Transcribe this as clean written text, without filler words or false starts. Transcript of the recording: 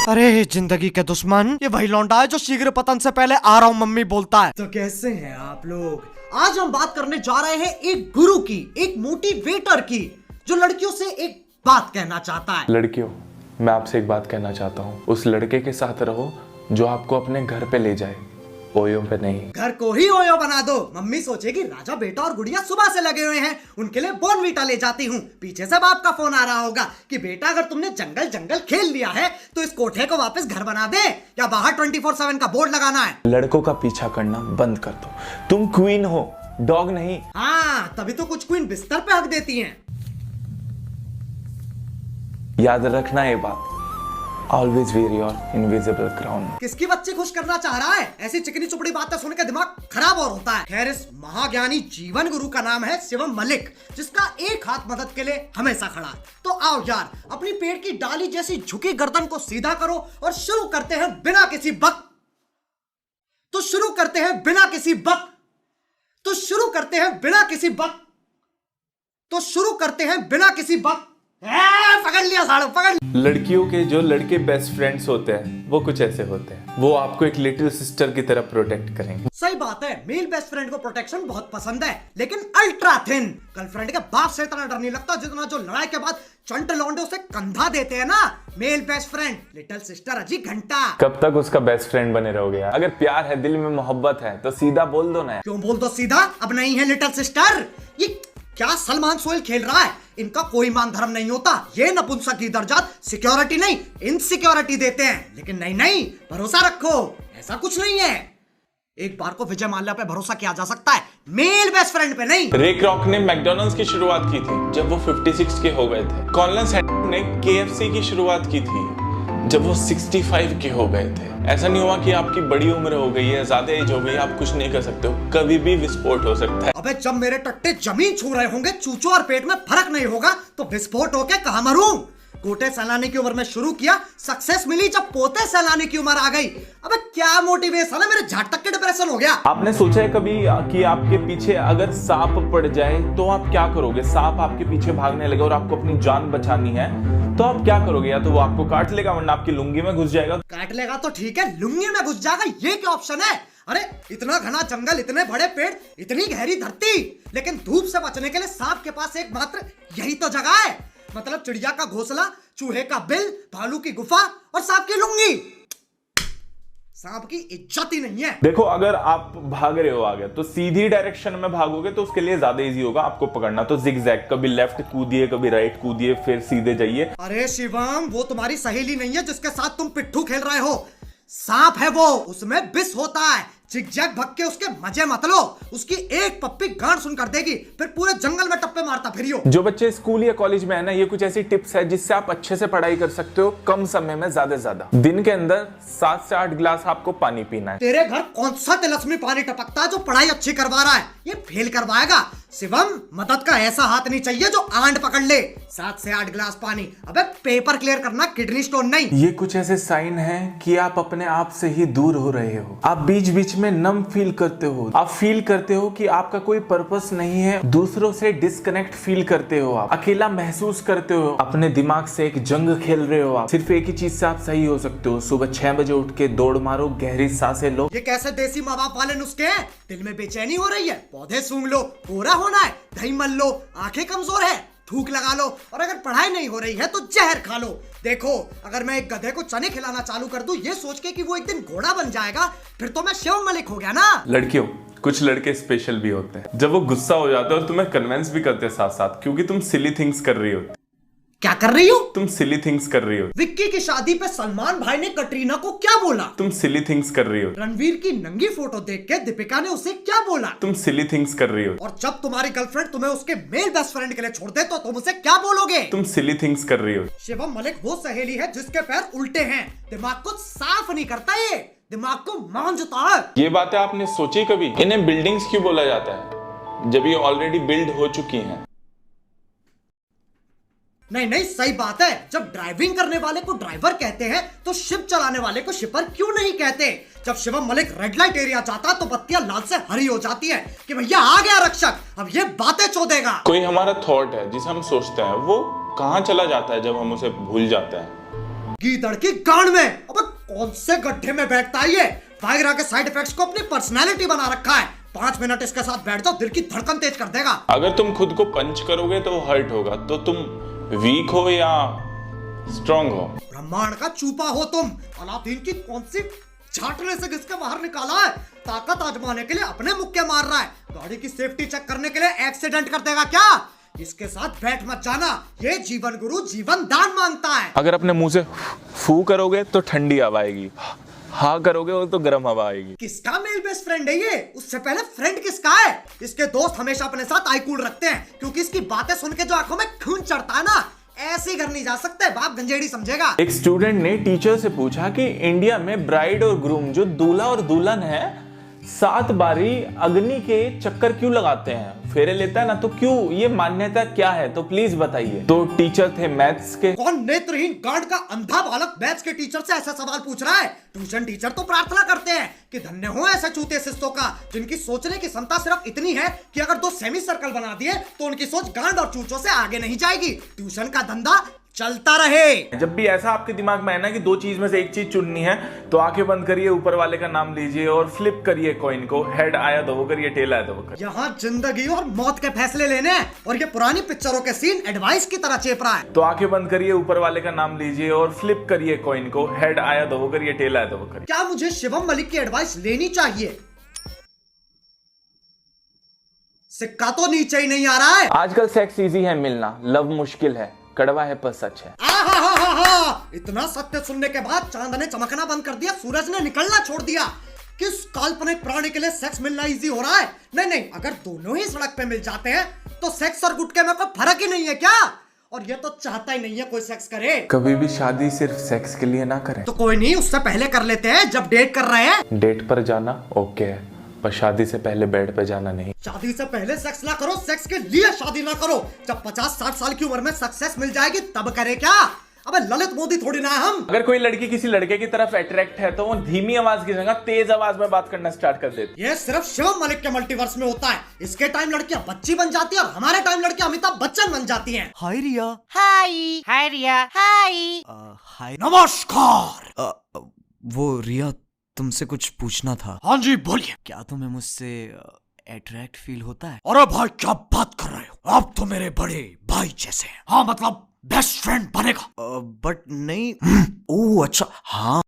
अरे जिंदगी के दुश्मन, ये वही लौंडा है जो शीघ्र पतन से पहले आ रहा हूँ मम्मी बोलता है। तो कैसे हैं आप लोग? आज हम बात करने जा रहे हैं एक गुरु की, एक मोटिवेटर की, जो लड़कियों से एक बात कहना चाहता है। लड़कियों, मैं आपसे एक बात कहना चाहता हूँ। उस लड़के के साथ रहो जो आपको अपने घर पे ले जाए, ओयो पे नहीं। घर को ही ओयो बना दो। मम्मी सोचेगी राजा बेटा और गुड़िया सुबह से लगे हुए हैं, उनके लिए बोर्नवीटा ले जाती हूँ। पीछे से बाप का फोन आ रहा होगा कि बेटा अगर तुमने जंगल जंगल खेल लिया है तो इस कोठे को वापस घर बना दे, या बाहर 24/7 का बोर्ड लगाना है। लड़कों का पीछा करना बंद कर दो। तुम क्वीन हो, डॉग नहीं। हाँ, तभी तो कुछ क्वीन बिस्तर पे हक देती हैं। याद रखना ये बात, Always wear your invisible crown। किसकी बच्चे खुश करना चाह रहा है? ऐसी चिकनी चुपड़ी बातें सुन के दिमाग खराब और होता है। खैर, इस महाज्ञानी जीवन गुरु का नाम है शिवम मलिक, जिसका एक हाथ मदद के लिए हमेशा खड़ा है। तो आओ यार, अपनी पेट की डाली जैसी झुकी गर्दन को सीधा करो और शुरू करते हैं बिना किसी बक तो शुरू करते हैं बिना किसी बक तो शुरू करते हैं बिना किसी बक तो शुरू करते हैं बिना किसी बक पकड़ लिया साड़ू, पकड़। लड़कियों के जो लड़के बेस्ट फ्रेंड्स होते हैं वो कुछ ऐसे होते हैं। वो आपको एक लिटिल सिस्टर की तरह प्रोटेक्ट करेंगे। सही बात है, मेल बेस्ट फ्रेंड को प्रोटेक्शन बहुत पसंद है, लेकिन अल्ट्रा थिन। गर्लफ्रेंड के बाप से इतना डर नहीं लगता जितना जो लड़ाई के बाद चंट लौंडे से कंधा देते हैं ना male best friend. Little sister अजी घंटा। कब तक उसका बेस्ट फ्रेंड बने रहोगे यार? अगर प्यार है, दिल में मोहब्बत है तो सीधा बोल दो ना। क्यों बोल दो सीधा? अब नहीं है लिटिल सिस्टर। ये क्या सलमान सोहेल खेल रहा है? इनका कोई मान धर्म नहीं होता। ये नपुंसक की दर्जात सिक्योरिटी नहीं इनसिक्योरिटी देते हैं। लेकिन नहीं, भरोसा रखो, ऐसा कुछ नहीं है। एक बार को विजय माल्या पे भरोसा किया जा सकता है, मेल बेस्ट फ्रेंड पे नहीं। रे क्रॉक ने मैकडॉनल्ड्स की शुरुआत की थी जब वो 56 के हो गए थे। कॉलिन सैंडर्स ने KFC की शुरुआत की थी जब वो 65 के हो गए थे। ऐसा नहीं हुआ कि आपकी बड़ी उम्र हो गई है, ज्यादा एज हो गई, आप कुछ नहीं कर सकते हो, कभी भी विस्फोट हो सकता है। अबे जब मेरे टट्टे जमीन छू रहे होंगे, चूचों और पेट में फर्क नहीं होगा तो विस्फोट होके कहां मरूं? गोटे सहलाने की उम्र में शुरू किया, सक्सेस मिली जब पोते सहलाने की उम्र आ गई। अबे क्या मोटिवेशन है, मेरे झाट तक के डिप्रेशन हो गया। आपने सोचा है कभी कि आपके पीछे अगर सांप पड़ जाए तो आप क्या करोगे? सांप आपके पीछे भागने लगे और आपको अपनी जान बचानी है तो आप क्या करोगे? या तो वो आपको काट लेगा वरना आपकी लुंगी में घुस जाएगा। काट लेगा तो ठीक है, लुंगी में घुस जाएगा, ये क्या ऑप्शन है? अरे इतना घना जंगल, इतने बड़े पेड़, इतनी गहरी धरती, लेकिन धूप से बचने के लिए सांप के पास एकमात्र यही तो जगह है। मतलब चिड़िया का घोंसला, चूहे का बिल, भालू की गुफा और सांप की लुंगी। सांप की इज्जत ही नहीं है। देखो, अगर आप भाग रहे हो आगे तो सीधी डायरेक्शन में भागोगे तो उसके लिए ज्यादा इजी होगा आपको पकड़ना। तो जिगजैग, कभी लेफ्ट कूदिए, कभी राइट कूदिए, फिर सीधे जाइए। अरे शिवम, वो तुम्हारी सहेली नहीं है जिसके साथ तुम पिट्ठू खेल रहे हो। सांप है वो, उसमें विष होता है। जिगजैग भग के उसके मजे मत लो, उसकी एक पप्पी गांड सुन कर देगी, फिर पूरे जंगल में टप्पे मारता फिरियो। जो बच्चे स्कूल या कॉलेज में है ना, ये कुछ ऐसी टिप्स है जिससे आप अच्छे से पढ़ाई कर सकते हो कम समय में ज्यादा। दिन के अंदर 7 से 8 गिलास आपको पानी पीना है। तेरे घर कौन सा तिलस्मी पानी टपकता है जो पढ़ाई अच्छी करवा रहा है? ये फेल करवाएगा। शिवम, मदद का ऐसा हाथ नहीं चाहिए जो आंट पकड़ ले। 7 से 8 गिलास पानी, अबे पेपर क्लियर करना, किडनी स्टोन नहीं। ये कुछ ऐसे साइन है कि आप अपने आप से ही दूर हो रहे हो। आप बीच बीच में नम फील करते हो। आप फील करते हो कि आपका कोई पर्पस नहीं है। दूसरों से डिस्कनेक्ट फील करते हो। आप अकेला महसूस करते हो। अपने दिमाग से एक जंग खेल रहे हो। आप सिर्फ एक ही चीज से आप सही हो सकते हो। सुबह 6 बजे उठ के दौड़ मारो, गहरी सांसें लो। ये कैसे देसी माँ बाप वाले नुस्खे हैं? दिल में बेचैनी हो रही है, पौधे सूंघ लो। कोरा होना है, दही मल लो। आंखें कमजोर है, थूक लगा लो। और अगर पढ़ाई नहीं हो रही है तो जहर खा लो। देखो, अगर मैं एक गधे को चने खिलाना चालू कर दूं ये सोच के कि वो एक दिन घोड़ा बन जाएगा, फिर तो मैं शिवम मलिक हो गया ना। लड़कियों, कुछ लड़के स्पेशल भी होते हैं। जब वो गुस्सा हो जाते हैं और तुम्हें कन्विंस भी करते हैं साथ साथ, क्योंकि तुम सिली थिंग्स कर रही हो। क्या कर रही हो? तुम सिली थिंग्स कर रही हो। विक्की की शादी पे सलमान भाई ने कटरीना को क्या बोला? तुम सिली थिंग्स कर रही हो। रणवीर की नंगी फोटो देख के दीपिका ने उसे क्या बोला? तुम सिली थिंग्स कर रही हो। और जब तुम्हारी गर्लफ्रेंड तुम्हें उसके मेल बेस्ट फ्रेंड के लिए छोड़ दे तो तुम उसे क्या बोलोगे? तुम सिली थिंग्स कर रही हो। शिवम मलिक वो सहेली है जिसके पैर उल्टे हैं, दिमाग को साफ नहीं करता, ये दिमाग को मांझता है। ये बातें आपने सोची कभी? इन्हें बिल्डिंग्स क्यों बोला जाता है जब ये ऑलरेडी बिल्ड हो चुकी हैं? नहीं, सही बात है। जब ड्राइविंग करने वाले को ड्राइवर कहते हैं तो शिप चलाने वाले को शिपर क्यों नहीं कहते? जब Shivam Malik red light area जाता तो बत्तियां लाल से हरी हो जाती है कि भैया आ गया रक्षक, अब ये बातें चोदेगा। कोई हमारा थॉट है जिसे हम सोचते हैं, वो कहाँ चला जाता है जब हम उसे भूल जाते हैं? गीदड़ की गांड में। अबे कौन से गड्ढे में बैठता है ये? वायरा के साइड इफेक्ट्स को अपनी पर्सनैलिटी बना रखा है। 5 मिनट इसके साथ बैठ जाओ, दिल की धड़कन तेज कर देगा। अगर तुम खुद को पंच करोगे तो हर्ट होगा, तो तुम वीक हो या स्ट्रांग हो? ब्रह्मांड का चूपा हो तुम। अलादीन की कौन सी छाटने से घिसके बाहर निकाला है? ताकत आजमाने के लिए अपने मुक्के मार रहा है। गाड़ी की सेफ्टी चेक करने के लिए एक्सीडेंट कर देगा क्या? इसके साथ बैठ मत जाना, ये जीवन गुरु जीवन दान मांगता है। अगर अपने मुंह से फू करोगे तो ठंडी हवा आएगी, हाँ करोगे तो गर्म हवा आएगी। किसका मेल बेस्ट फ्रेंड है ये? उससे पहले फ्रेंड किसका है? इसके दोस्त हमेशा अपने साथ आई कूल रखते हैं, क्योंकि इसकी बातें सुन के जो आंखों में खून चढ़ता है ना, ऐसे घर नहीं जा सकते, बाप गंजेड़ी समझेगा। एक स्टूडेंट ने टीचर से पूछा कि इंडिया में ब्राइड और ग्रूम जो दूल्हा और दुल्हन है 7 बारी अग्नि के चक्कर क्यों लगाते हैं, फेरे लेता है ना, तो क्यों, ये मान्यता क्या है, तो प्लीज बताइए। तो टीचर थे मैथ्स के। कौन नेत्रहीन गांड का अंधा बालक मैथ्स के टीचर से ऐसा सवाल पूछ रहा है? ट्यूशन टीचर तो प्रार्थना करते हैं कि धन्य हो ऐसे चूते शिष्टों का, जिनकी सोचने की क्षमता सिर्फ इतनी है कि अगर 2 सेमी सर्कल बना दिए तो उनकी सोच गांड और चूचों से आगे नहीं जाएगी। ट्यूशन का धंधा चलता रहे। जब भी ऐसा आपके दिमाग में है ना कि 2 चीज में से एक चीज चुननी है, तो आंखें बंद करिए, ऊपर वाले का नाम लीजिए और फ्लिप करिए कॉइन को। हेड आया तो वो करिए, टेल आया तो वो करिए। यहाँ जिंदगी और मौत के फैसले लेने हैं, और ये पुरानी पिक्चरों के सीन एडवाइस की तरह चेप रहा है। तो आंखें बंद करिए, ऊपर वाले का नाम लीजिए और फ्लिप करिए कॉइन को। हेड आया तो वो करिए, टेल आया तो वो करिए। क्या मुझे शिवम मलिक की एडवाइस लेनी चाहिए? सिक्का तो नीचे ही नहीं आ रहा है। आजकल सेक्स इजी है मिलना, लव मुश्किल है, कड़वा है पर सच है। इतना सत्य सुनने के बाद चांद ने चमकना बंद कर दिया, सूरज ने निकलना छोड़ दिया। किस काल्पनिक प्राणी के लिए सेक्स मिलना इजी हो रहा है? नहीं, अगर दोनों ही सड़क पे मिल जाते हैं तो सेक्स और गुटके में कोई फर्क ही नहीं है क्या? और ये तो चाहता ही नहीं है कोई सेक्स करे। कभी भी शादी सिर्फ सेक्स के लिए ना करें। तो कोई नहीं, उससे पहले कर लेते हैं जब डेट कर रहे हैं। डेट पर जाना ओके है, पर शादी से पहले बेड पे जाना नहीं। शादी से पहले सेक्स ना करो, सेक्स के लिए शादी ना करो। जब 50-60 साल की उम्र में सक्सेस मिल जाएगी तब करे क्या? अबे ललित मोदी थोड़ी ना हम। अगर कोई लड़की किसी लड़के की तरफ अट्रैक्ट है तो वो धीमी आवाज की जगह तेज आवाज में बात करना स्टार्ट कर देती है। ये सिर्फ शिवम मलिक के मल्टीवर्स में होता है। इसके टाइम लड़कियां बच्ची बन जाती है और हमारे टाइम लड़कियां अमिताभ बच्चन बन जाती हैं। हाय रिया। हाय रिया। हाय। हाय। नमस्कार। वो रिया, तुमसे कुछ पूछना था। हाँ जी बोलिए। क्या तुम्हें मुझसे अट्रैक्ट फील होता है? अरे भाई क्या बात कर रहे हो, आप तो मेरे बड़े भाई जैसे हैं। हाँ मतलब बेस्ट फ्रेंड बनेगा। बट नहीं। ओह अच्छा, हाँ